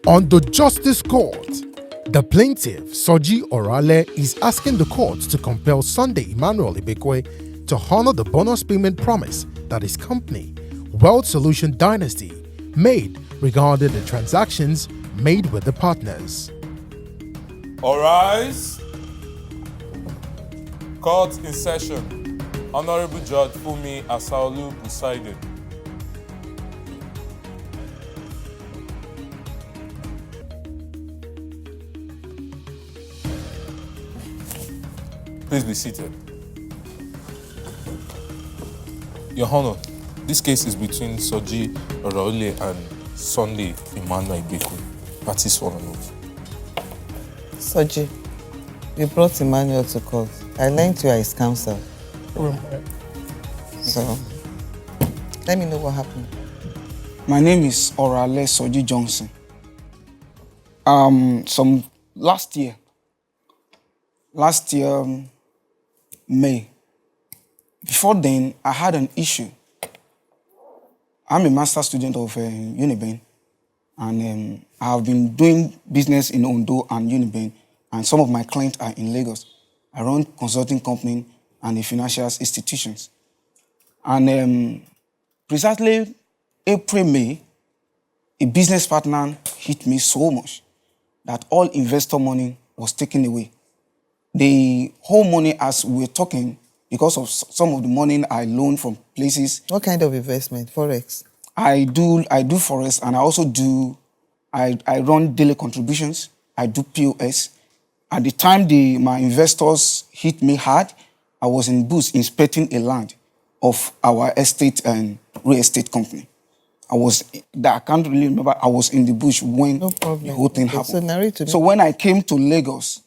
On the Justice Court, the plaintiff, Soji Orale, is asking the court to compel Sunday Emmanuel Ibekwe to honor the bonus payment promise that his company, Wealth Solution Dynasty, made regarding the transactions made with the partners. All rise. Court in session. Honorable Judge Fumi Asaolu presiding. Please be seated. Your Honor, this case is between Soji Orale and Sunday Emmanuel Ibekwe. Parties for an oath. Soji, you brought Emmanuel to court. I learned you are his counsel. So, let me know what happened. My name is Orale Soji Johnson. Last year, May. Before then, I had an issue. I'm a master student of Uniben, and I have been doing business in Ondo and Uniben, and some of my clients are in Lagos. I run consulting company and the financial institutions. And precisely April, May, a business partner hit me so much that all investor money was taken away. The whole money, as we were talking, because of some of the money I loaned from places. What kind of investment? Forex? I do Forex, and I also I run daily contributions. I do POS. At the time my investors hit me hard, I was in Bush inspecting a land of our estate and real estate company. I can't really remember, I was in the bush when the whole thing happened. So when I came to Lagos,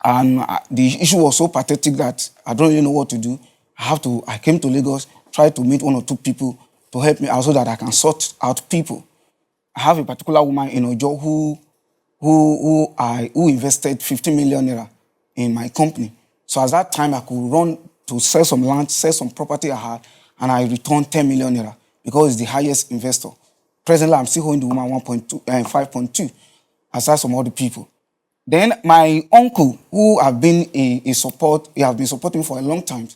and the issue was so pathetic that I don't really know what to do. I came to Lagos, tried to meet one or two people to help me out so that I can sort out people. I have a particular woman in Ojo who invested 50 million naira in my company. So at that time, I could run to sell some land, sell some property I had, and I returned 10 million naira because it's the highest investor. Presently, I'm still holding the woman 5.2, aside some other people. Then my uncle, who have been he have been supporting me for a long time,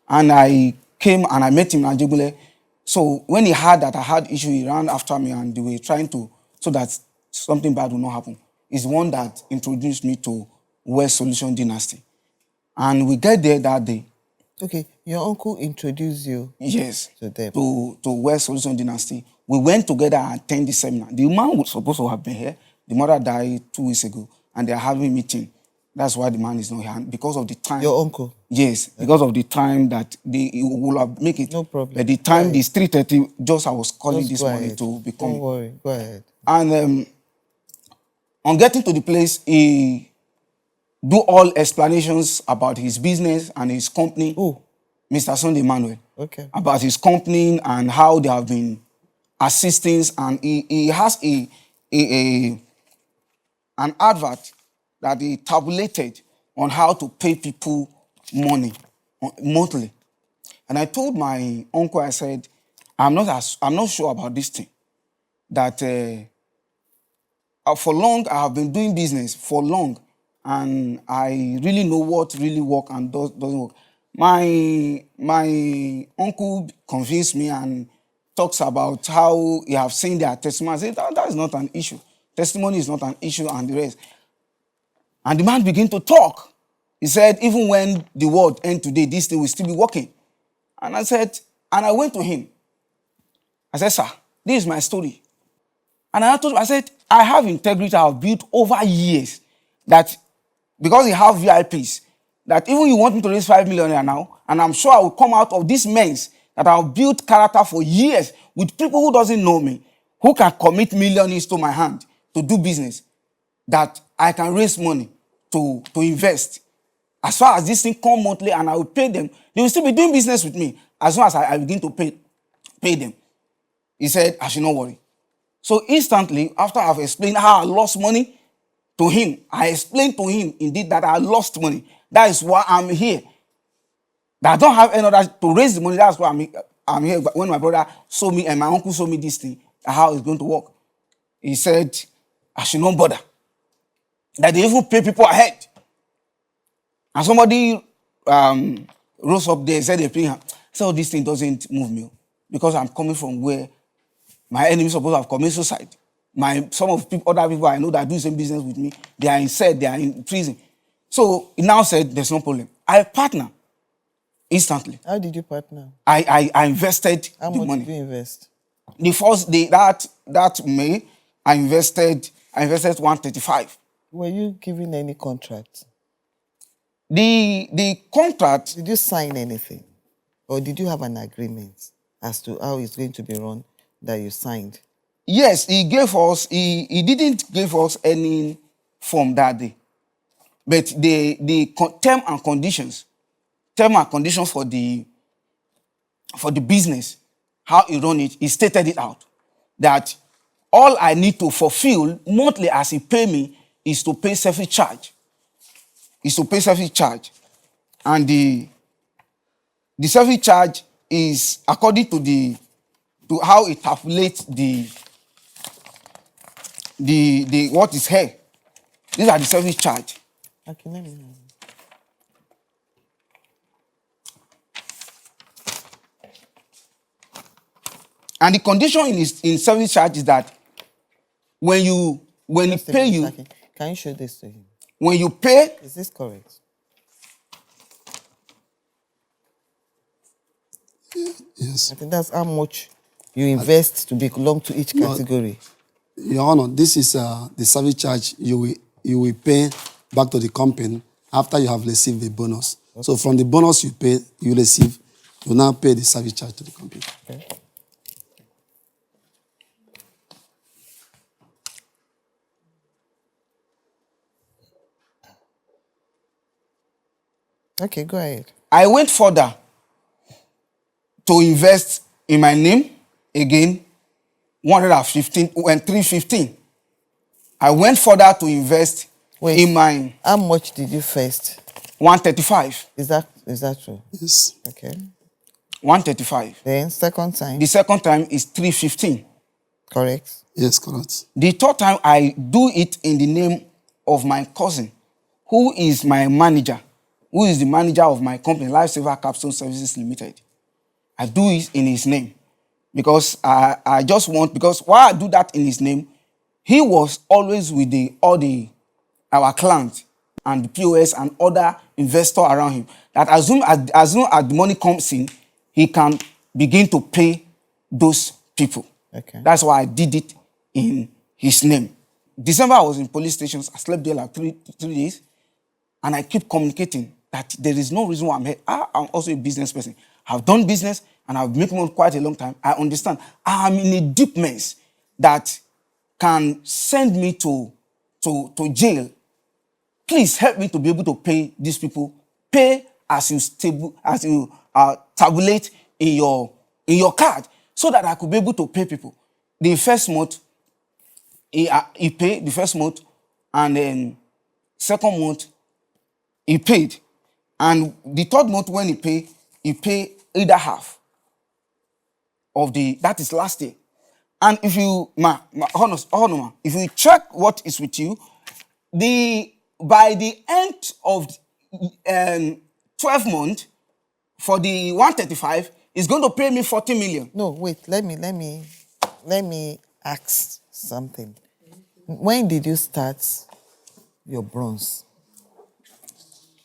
and I came and I met him in Ajibule. So when he heard that I had issue, he ran after me and they were trying to, so that something bad will not happen. He's the one that introduced me to Wealth Solution Dynasty. And we get there that day. Okay, your uncle introduced you to them. To Wealth Solution Dynasty. We went together and attended the seminar. The man was supposed to have been here. The mother died 2 weeks ago. And they're having a meeting. That's why the man is not here. And because of the time... Your uncle? Yes, because of the time that they will have make it. No problem. At the time, it's 3:30, just I was calling Just this morning to become... Don't worry, go ahead. And on getting to the place, he do all explanations about his business and his company. Who? Mr. Sunday Emmanuel. Okay. About his company and how they have been assisting. And he has an advert that he tabulated on how to pay people money monthly. And I told my uncle, I said, I'm not sure about this thing. That for long, I have been doing business for long, and I really know what really works and doesn't work. My uncle convinced me and talks about how he have seen their testimony. I said, that is not an issue. Testimony is not an issue and the rest. And the man began to talk. He said, even when the world ends today, this thing will still be working. And I went to him. I said, sir, this is my story. And I told him, I said, I have integrity I have built over years that because you have VIPs, that even you want me to raise 5 million now, and I'm sure I will come out of this mess that I've built character for years with people who doesn't know me, who can commit millions to my hand to do business, that I can raise money to invest. As far as this thing come monthly and I will pay them, they will still be doing business with me as long as I begin to pay them. He said, I should not worry. So instantly, after I've explained how I lost money to him, I explained to him indeed that I lost money. That is why I'm here. That I don't have any other to raise the money. That's why I'm here. But when my brother saw me and my uncle saw me this thing, how it's going to work, he said, I should not bother. That they even pay people ahead. And somebody rose up there and said, they pay her. So this thing doesn't move me because I'm coming from where my enemies supposed to have committed suicide. Some of other people I know that do the same business with me, they are in cell, they are in prison. So he now said, there's no problem. I partner instantly. How did you partner? I invested How the much money. did you invest? The first day, that May, I invested 135. Were you given any contract? The contract, Did you sign anything? Or did you have an agreement as to how it's going to be run that you signed? yes, he didn't give us any form that day. But the term and conditions for the business, how he run it, he stated it out. That all I need to fulfill monthly as he pay me is to pay service charge. And the service charge is according to how it calculates the what is here. These are the service charge. Okay, let me know. And the condition in service charge is that when he Just a pay minute, you, okay. Can you show this to him? when you pay, Is this correct? Yes. I think that's how much you invest to belong to each category. Your Honor, this is the service charge you will pay back to the company after you have received the bonus. Okay. So from the bonus you receive, you now pay the service charge to the company. Okay. Okay, go ahead. I went further to invest in my name again, 115 and 315. I went further to invest Wait. in my How much did you first? 135. Is that true? Yes. Okay. 135. Then second time, The second time is 315. correct? Yes, correct. The third time I do it in the name of my cousin, who is my manager, who is the manager of my company, Lifesaver Capstone Services Limited. I do it in his name because I just want, because why I do that in his name, he was always with our clients and the POS and other investors around him. That as soon as the money comes in, he can begin to pay those people. Okay. That's why I did it in his name. December, I was in police stations. I slept there like three days. And I keep communicating that there is no reason why I'm here. I'm also a business person. I've done business and I've made money quite a long time. I understand. I'm in a deep mess that can send me to jail. Please help me to be able to pay these people. Pay as you tabulate in your card, so that I could be able to pay people. The first month, he paid the first month, and then second month, he paid. And the third month when he paid either half of that is last year. And if you, if you check what is with you, by the end of 12 months, for the 135, is going to pay me 40 million. No, wait. Let me ask something. When did you start your bronze?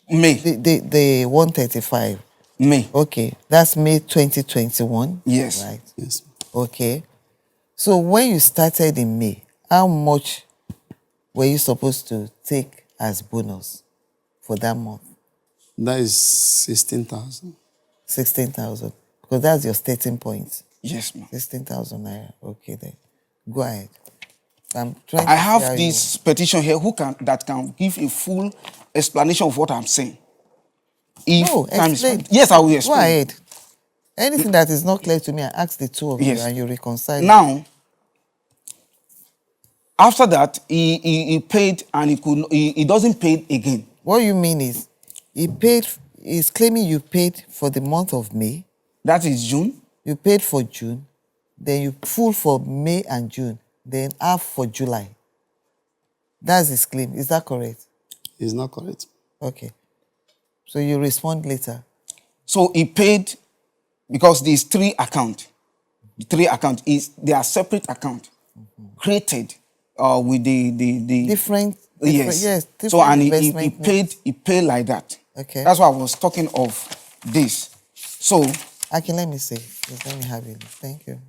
May. The 135. May. Okay, that's May 2021. Yes. Right. Yes. Okay. So when you started in May, how much were you supposed to take as bonus for that month? That is 16,000. 16,000. Because that's your starting point. Yes, ma'am. 16,000 naira. Okay, then. Go ahead. I'm trying I to have hear this petition here that can give a full explanation of what I'm saying. No, time is explain. yes, I will explain. Go ahead. Anything that is not clear to me, I ask the two of Yes. you and you reconcile. Now, after that, he paid and he doesn't pay again. What you mean is, he's claiming you paid for the month of May, That is June. you paid for June, then you full for May and June, then half for July. That's his claim. Is that correct? It's not correct. Okay. So you respond later. So he paid because these 3 accounts. The 3 accounts they are separate account created with the Different, yes. yes. So and he investment paid like that. Okay. That's why I was talking of this. So Okay, let me see. Just let me have it. Thank you.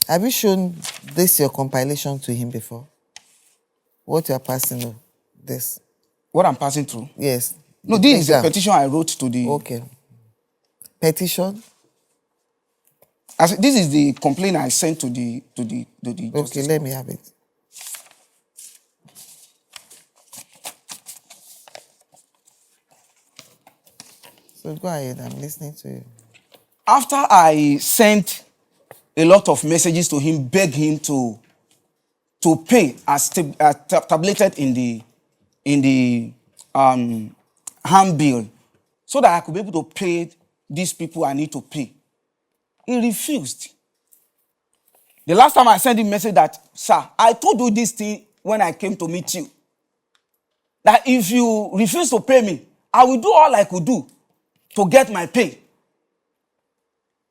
Have you shown this your compilation to him before? What you are passing on? This? what I'm passing through. Yes. No, this is a Exam. petition I wrote to the. Okay. Petition? This is the complaint I sent to the Okay, justice. let me have it. So go ahead, I'm listening to you. After I sent a lot of messages to him, beg him to pay as tabulated in the hand bill, so that I could be able to pay these people I need to pay. He refused. The last time I sent him a message that, sir, I told you this thing when I came to meet you, that if you refuse to pay me, I will do all I could do to get my pay.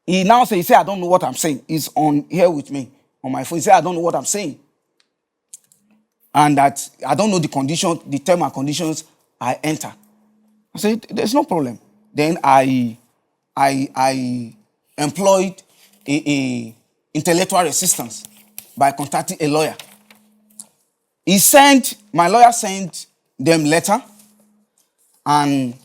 He now says, I don't know what I'm saying. He's on here with me on my phone. He said, I don't know what I'm saying. And that I don't know the condition, the term and conditions I enter. I said, there's no problem. Then I employed a intellectual assistance by contacting a lawyer. My lawyer sent them letter, and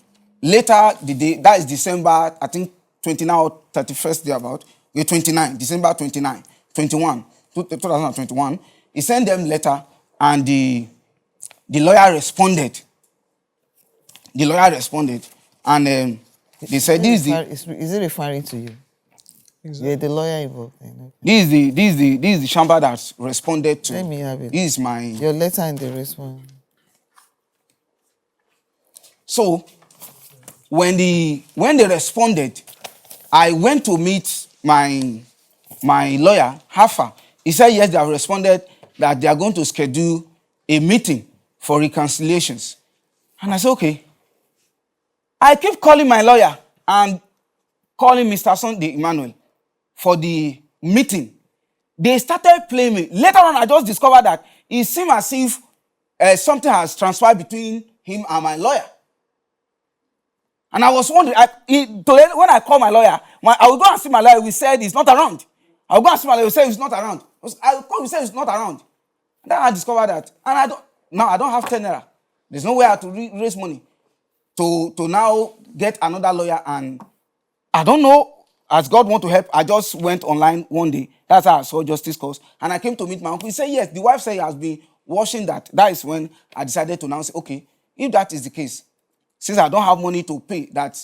later the day, that is December, I think 29 or 31st day about, 29, December 29, 2021, he sent them letter, and the lawyer responded. The lawyer responded, and they said, this is the... Is it referring to you? Exactly. You're the lawyer involved. Okay. This is the chamber that responded to. Let me have it. This is my... Your letter and the response. So, when they responded, I went to meet my lawyer, Hafa. He said, yes, they have responded that they are going to schedule a meeting for reconciliations. And I said, okay. I keep calling my lawyer and calling Mr. Sunday Emmanuel for the meeting. They started playing me. Later on, I just discovered that it seemed as if something has transpired between him and my lawyer. And I was wondering, when I call my lawyer, I will go and see my lawyer. We said he's not around. I will go and see my lawyer. We said he's not around. I will call. We said he's not around. And then I discovered that, and I don't have 10 naira. There's no way I have to raise money to now get another lawyer. And I don't know. As God want to help, I just went online one day. That's how I saw Justice Cause, and I came to meet my uncle. He said yes. The wife said he has been washing that. That is when I decided to now say, okay, if that is the case, since I don't have money to pay, that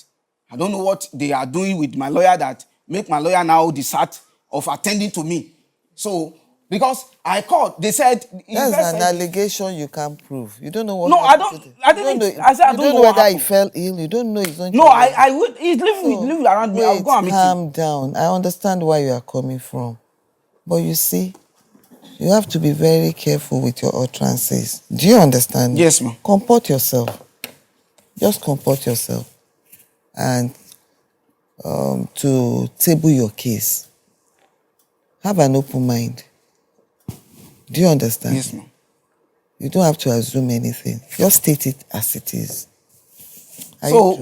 I don't know what they are doing with my lawyer that make my lawyer now decide of attending to me. So, because I called, they said... That's an allegation you can't prove. You don't know what... No, I didn't. I said I don't know whether he fell ill. You don't know his own... No, I would... He's living around me. I'll go and meet him. Calm down. I understand where you are coming from. But you see, you have to be very careful with your utterances. Do you understand? Yes, ma'am. Comport yourself. Just comport yourself. And to table your case, have an open mind. Do you understand? Yes, ma'am. You don't have to assume anything. Just state it as it is. So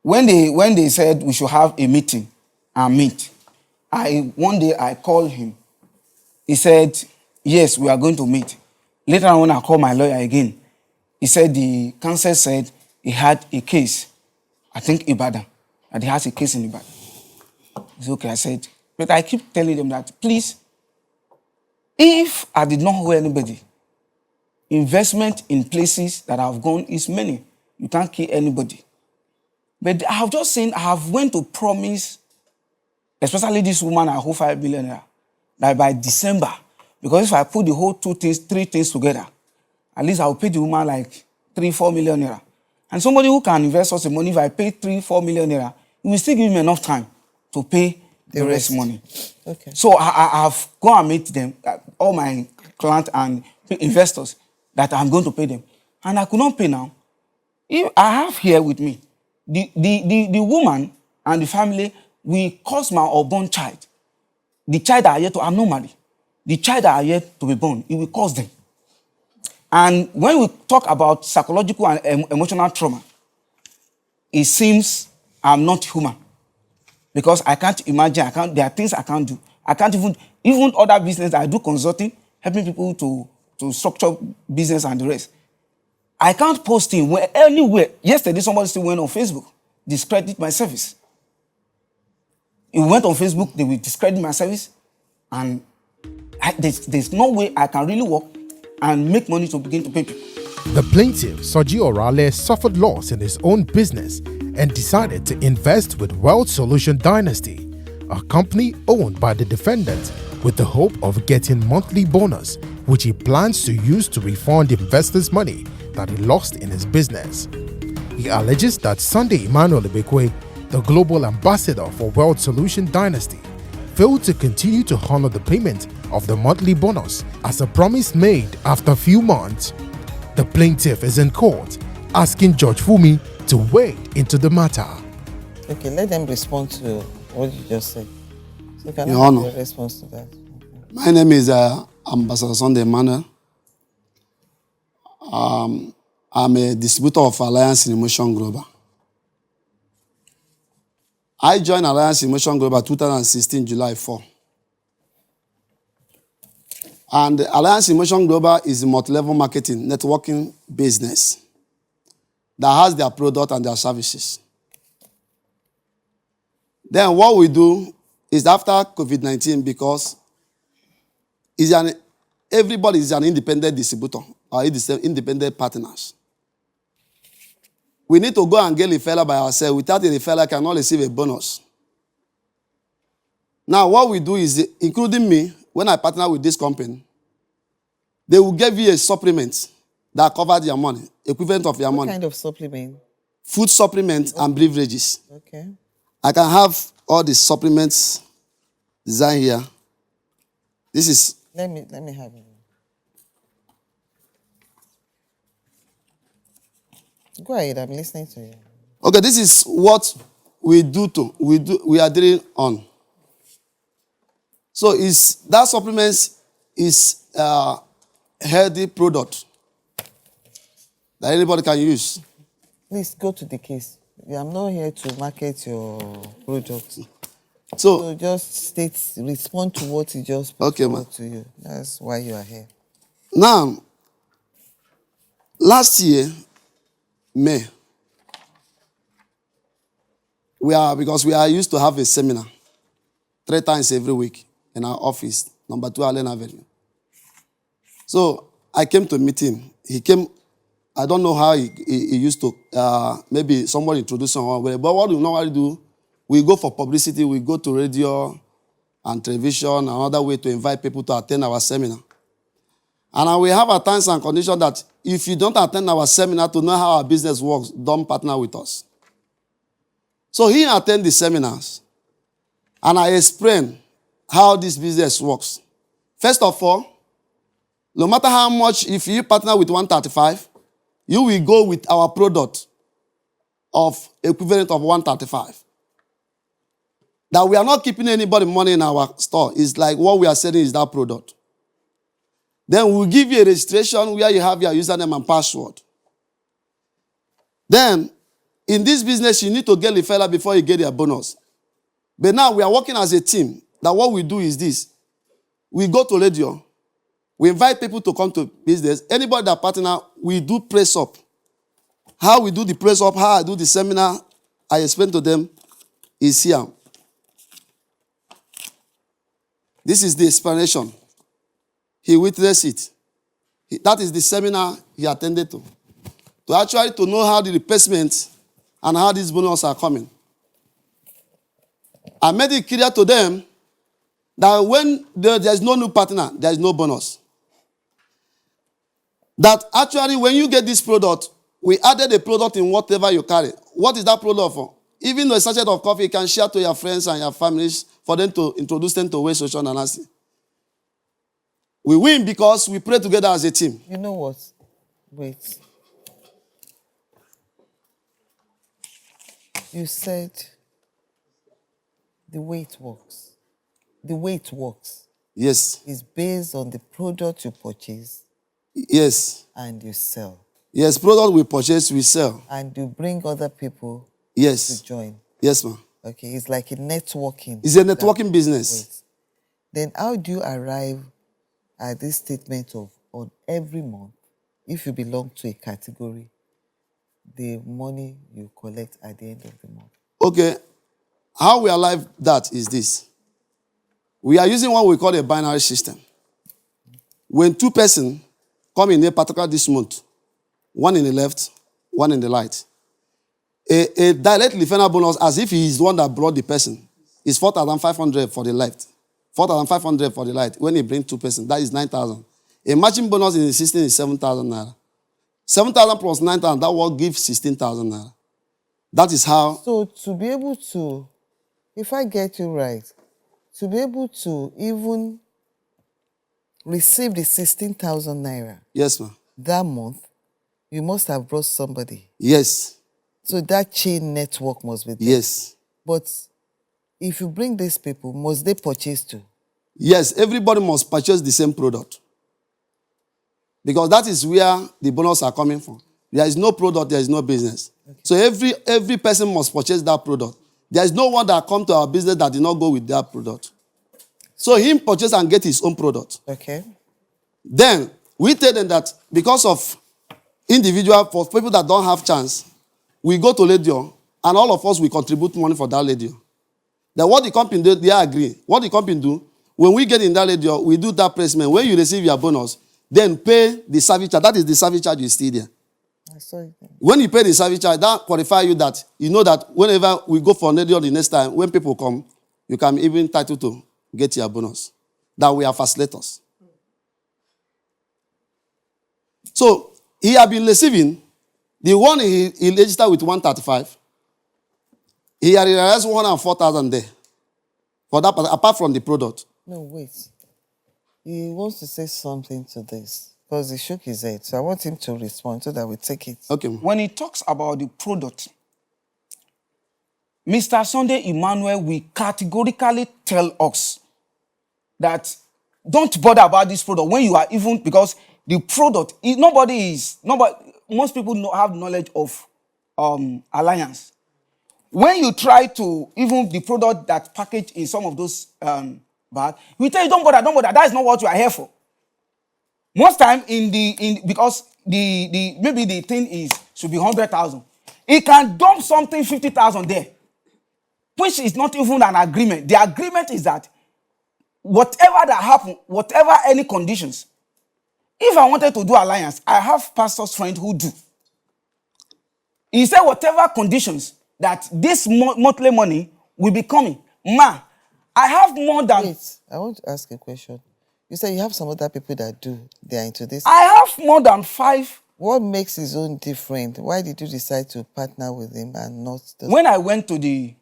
when they said we should have a meeting and meet, one day I called him. He said, yes, we are going to meet. Later on, when I called my lawyer again, he said the counsel said he had a case, I think Ibadan, and he has a case in Ibadan. It's okay, I said, but I keep telling them that, please, if I did not owe anybody, investment in places that I've gone is many. You can't kill anybody. But I have just seen, I have went to promise, especially this woman, I owe 5 million, that by December, because if I put the whole 3 things together, at least I'll pay the woman like 3-4 million naira. And somebody who can invest such money, if I pay 3-4 million naira, it will still give me enough time to pay the rest rest. money. Okay. So I've gone and met them, all my clients and investors, that I'm going to pay them. And I could not pay now. If I have here with me, the woman and the family will cause my unborn child. The child that are yet to, I'm not married. The child that are yet to be born, it will cause them. And when we talk about psychological and emotional trauma, it seems I'm not human. Because I can't imagine, there are things I can't do. I can't even other business, I do consulting, helping people to structure business and the rest. I can't post in anywhere. Yesterday, somebody still went on Facebook, discredit my service. He went on Facebook, they will discredit my service, and there's no way I can really work and make money to begin to pay people. The plaintiff, Soji Orale, suffered loss in his own business and decided to invest with Wealth Solution Dynasty, a company owned by the defendant, with the hope of getting monthly bonus, which he plans to use to refund investors' money that he lost in his business. He alleges that Sunday Emmanuel Ibekwe, the global ambassador for Wealth Solution Dynasty, failed to continue to honor the payment of the monthly bonus as a promise made after a few months. The plaintiff is in court asking Judge Fumi to wade into the matter. Okay, let them respond to what you just said. So can Your I have Honor. your response to that? My name is Ambassador Sunday Emmanuel. I'm a distributor of Alliance in Emotion Global. I joined Alliance in Emotion Global 2016, July 4. And Alliance in Emotion Global is a multi-level marketing, networking business that has their product and their services. Then what we do is after COVID-19, because everybody is an independent distributor or independent partners. We need to go and get a referral by ourselves. Without a referral, cannot receive a bonus. Now, what we do is, including me, when I partner with this company, they will give you a supplement that covers your money, equivalent of your What money. kind of supplement? Food supplements and beverages. Okay. I can have all the supplements designed here. This is Let me have it. Go ahead, I'm listening to you. okay. This is what we are dealing on. So that supplements is a healthy product that anybody can use. Please go to the case. I'm not here to market your product. So So just respond to what he just put Okay, forward ma'am. to you. That's why you are here. now, last year, May, because we are used to have a seminar 3 times every week in our office, number 2 Allen Avenue. So I came to meet him. He came, I don't know how he used to, maybe somebody introduced him, but what we normally do, we go for publicity, we go to radio and television, another way to invite people to attend our seminar. And we have a terms and conditions that if you don't attend our seminar to know how our business works, don't partner with us. So he attended the seminars, and I explained how this business works. First of all, no matter how much, if you partner with 135, you will go with our product of equivalent of 135. That we are not keeping anybody money in our store. It's like what we are selling is that product. Then we'll give you a registration where you have your username and password. Then, in this business, you need to get referral before you get your bonus. But now we are working as a team. That what we do is this. We go to radio. We invite people to come to business. Anybody that partner, we do press up. How we do the press up, how I do the seminar, I explain to them, is here. This is the explanation. He witnessed it. That is the seminar he attended to. To know how the replacement and how these bonuses are coming. I made it clear to them that when there's no new partner, there is no bonus. That actually when you get this product, we added a product in whatever you carry. What is that product for? Even a sachet of coffee, you can share to your friends and your families for them to introduce them to Way Social Analysis. We win because we pray together as a team. You know what? Wait. You said the way it works. The way it works Yes. is based on the product you purchase Yes. and you sell. Yes, product we purchase, we sell. And you bring other people Yes. to join. Yes, ma'am. Okay, it's like a networking. It's a networking business. Wait. Then how do you arrive at this statement of on every month, if you belong to a category, the money you collect at the end of the month? Okay. How we arrive that is this. We are using what we call a binary system. When two persons come in a particular this month, one in the left, one in the right, a direct referral bonus, as if he is the one that brought the person, is 4,500 for the left, 4,500 for the right. When he brings two persons, that is 9,000. A matching bonus in the system is 7,000 naira. 7,000 plus 9,000, that will give 16,000 naira. That is how. So to be able to, if I get you right, to be able to even receive the 16,000 naira Yes, ma'am. that month, you must have brought somebody. Yes. So that chain network must be there. Yes. But if you bring these people, must they purchase too? Yes, everybody must purchase the same product. Because that is where the bonus are coming from. There is no product, there is no business. Okay. So every person must purchase that product. There is no one that come to our business that did not go with that product. So him purchase and get his own product. Okay. Then we tell them that because of individual, for people that don't have chance, we go to radio and all of us will contribute money for that radio. Then what the company do, they agree. What the company do, when we get in that radio, we do that placement. When you receive your bonus, then pay the service charge. That is the service charge you still there. I saw it. When you pay the service charge, that qualifies you that you know that whenever we go for radio the next time, when people come, you can even entitled to get your bonus. That we are facilitators. So he has been receiving the one he registered with 135. He had realized 104,000 there. For that, apart from the product. No, wait. He wants to say something to this because he shook his head. So I want him to respond so that we take it. Okay. When he talks about the product, Mr. Sunday Emmanuel will categorically tell us that don't bother about this product when you are even, because the product, most people have knowledge of alliance. When you try to, even the product that packaged in some of those bags, we tell you don't bother. That is not what you are here for. Most time because maybe the thing should be 100,000. It can dump something 50,000 there, which is not even an agreement. The agreement is that whatever that happen, whatever any conditions, if I wanted to do alliance, I have pastor's friend who do. He said whatever conditions that this monthly money will be coming. I have more than... Wait, I want to ask a question. You said you have some other people that do. They are into this. I have more than 5. What makes his own different? Why did you decide to partner with him and not... When I went to the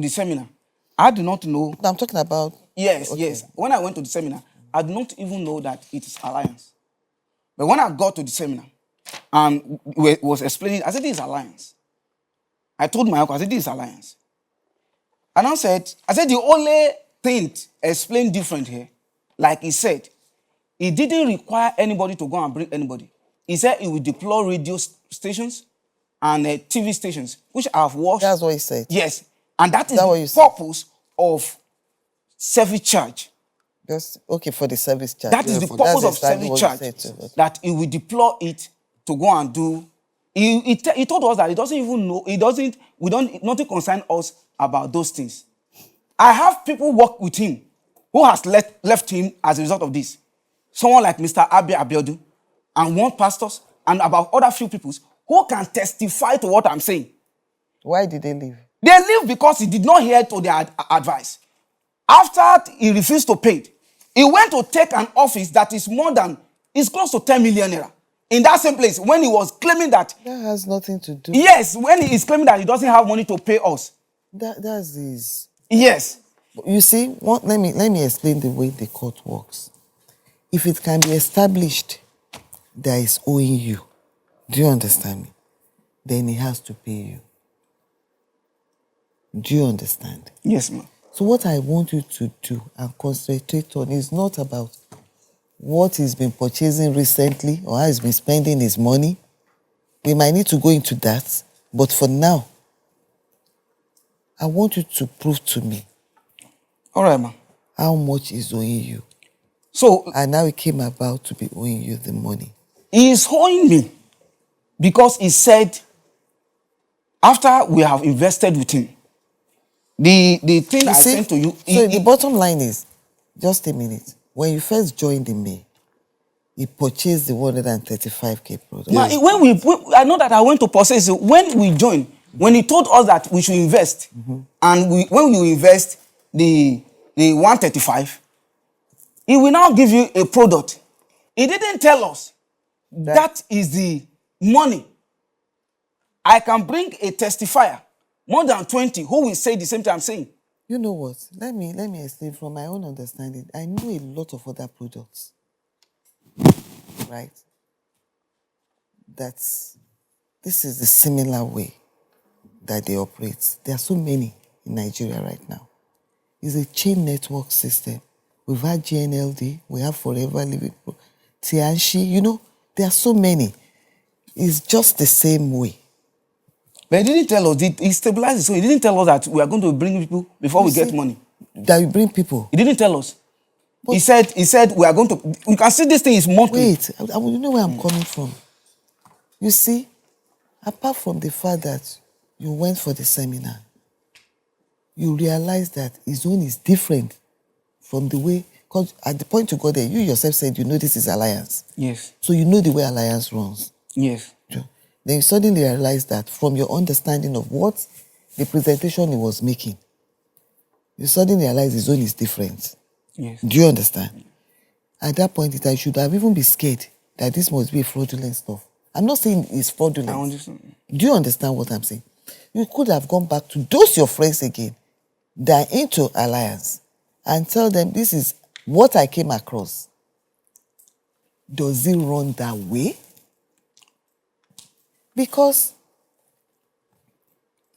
seminar, I do not know... No, I'm talking about... Yes, okay. Yes. When I went to the seminar, I did not even know that it is alliance. But when I got to the seminar and was explaining, I said, this is alliance. I told my uncle, I said, this is alliance. And I said, the only thing explained different here, like he said, it didn't require anybody to go and bring anybody. He said he would deploy radio stations and TV stations, which I have watched. That's what he said. Yes. And that is the purpose of service charge. Just, okay, for the service charge. That is the purpose of service charge. That he will deploy it to go and do. He told us that he doesn't even know, nothing concern us about those things. I have people work with him who has left him as a result of this. Someone like Mr. Abe Abiodun and one pastors and about other few people who can testify to what I'm saying. Why did they leave? They leave because he did not hear to their advice. After he refused to pay, he went to take an office that is close to 10 million naira. In that same place, when he was claiming that... That has nothing to do... Yes, when he is claiming that he doesn't have money to pay us. That's his... Yes. You see, let me explain the way the court works. If it can be established that is owing you, do you understand me? Then he has to pay you. Do you understand? Yes, ma'am. So what I want you to do and concentrate on is not about what he's been purchasing recently or how he's been spending his money. We might need to go into that, but for now, I want you to prove to me All right, ma'am. how much is owing you. So And now it came about to be owing you the money. he is owing me because he said after we have invested with him, the thing I sent to you. So the bottom line is, just a minute. When you first joined in May, he purchased the 135k product. Ma, I know that I went to process it. When we joined, when he told us that we should invest, and when you invest the 135, he will now give you a product. He didn't tell us that is the money. I can bring a testifier, more than 20, who will say the same thing I'm saying. You know what? Let me explain from my own understanding. I know a lot of other products, right? This is the similar way that they operate. There are so many in Nigeria right now. It's a chain network system. We've had GNLD, we have Forever Living, Tianchi, you know, there are so many. It's just the same way. But he didn't tell us, he stabilized it, so he didn't tell us that we are going to bring people before we get money. That we bring people? He didn't tell us. But he said we are going to, you can see this thing is monthly. Wait, you know where I'm coming from. You see, apart from the fact that you went for the seminar, you realize that his own is different from the way, because at the point you got there, you yourself said you know this is Alliance. Yes. So you know the way Alliance runs. Yes. Then you suddenly realize that from your understanding of what the presentation he was making, you suddenly realize his own is different. Yes. Do you understand? At that point in time, you should have even been scared that this must be a fraudulent stuff. I'm not saying it's fraudulent. I understand. Do you understand what I'm saying? You could have gone back to those your friends again that are into Alliance and tell them this is what I came across. Does it run that way? Because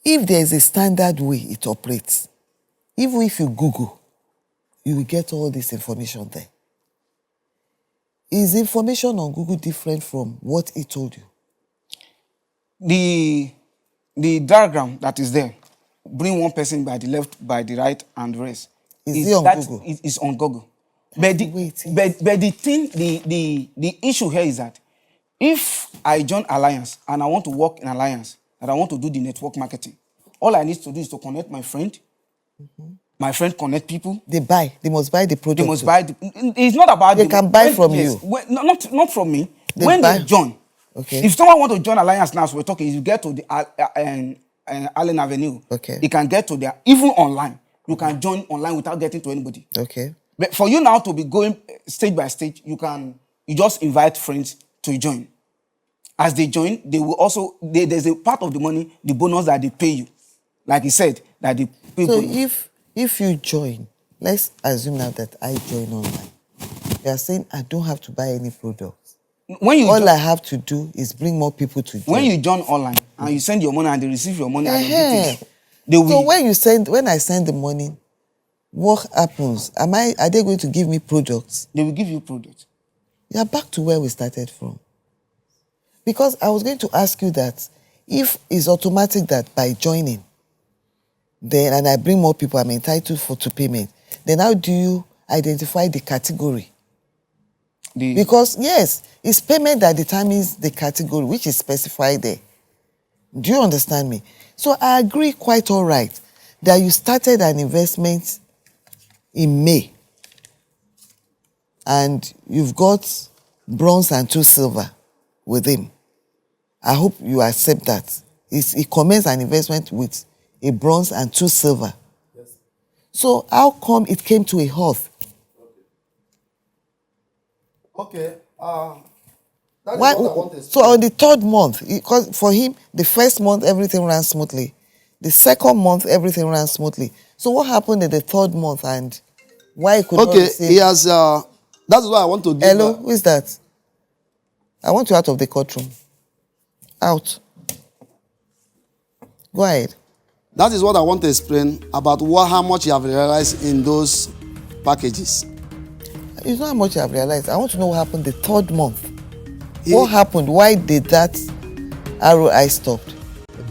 if there is a standard way it operates, even if you Google, you will get all this information there. Is information on Google different from what it told you? The diagram that is there, bring one person by the left, by the right, and the rest. Is it on Google? It's on Google. But the issue here is that if I join Alliance and I want to work in Alliance and I want to do the network marketing, all I need to do is to connect my friend. My friend connect people. They must buy the product. They must buy. It's not about they can buy from you. Not from me. They they join. Okay. If someone want to join Alliance now, so we're talking, you get to the Allen Avenue. Okay. You can get to there, even online. You can join online without getting to anybody. Okay. But for you now to be going stage by stage, you just invite friends to join. As they join, they will also, there's a part of the money, the bonus that they pay you. Like he said, that they pay. So if you join, let's assume now that I join online. You are saying I don't have to buy any products. All I have to do is bring more people to join. When you join online and you send your money and they receive your money, so when I send the money, what happens? Are they going to give me products? They will give you products. You are back to where we started from. Because I was going to ask you that if it's automatic that by joining, and I bring more people, I'm entitled to payment, then how do you identify the category? Because yes, it's payment that determines the category, which is specified there. Do you understand me? So I agree quite all right that you started an investment in May and you've got bronze and 2 silver with him. I hope you accept that. He commenced an investment with a bronze and 2 silver. Yes. So how come it came to a halt? Okay. So on the 3rd month, because for him, the first month everything ran smoothly. The second month, everything ran smoothly. So what happened in the third month and why he could not Okay, receive? he has. That's why I want to give. Hello, who is that? I want you out of the courtroom. Out. Go ahead. That is what I want to explain about how much you have realized in those packages. It's not how much I've realized. I want to know what happened the third month. He- What happened? Why did that ROI stopped?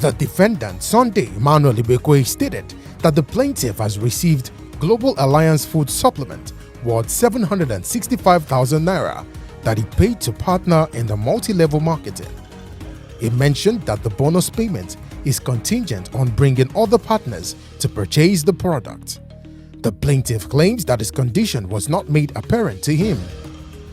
The defendant, Sunday Emmanuel Ibekwe, stated that the plaintiff has received Global Alliance Food Supplement worth 765,000 naira that he paid to partner in the multi-level marketing. He mentioned that the bonus payment is contingent on bringing other partners to purchase the product. The plaintiff claims that his condition was not made apparent to him.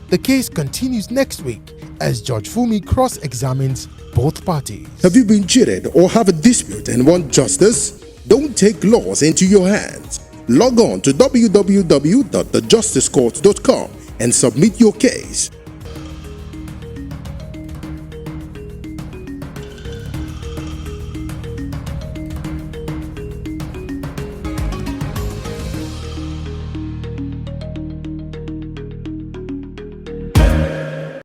The case continues next week as Judge Fumi cross-examines both parties. Have you been cheated or have a dispute and want justice? Don't take laws into your hands. Log on to www.thejusticecourt.com and submit your case.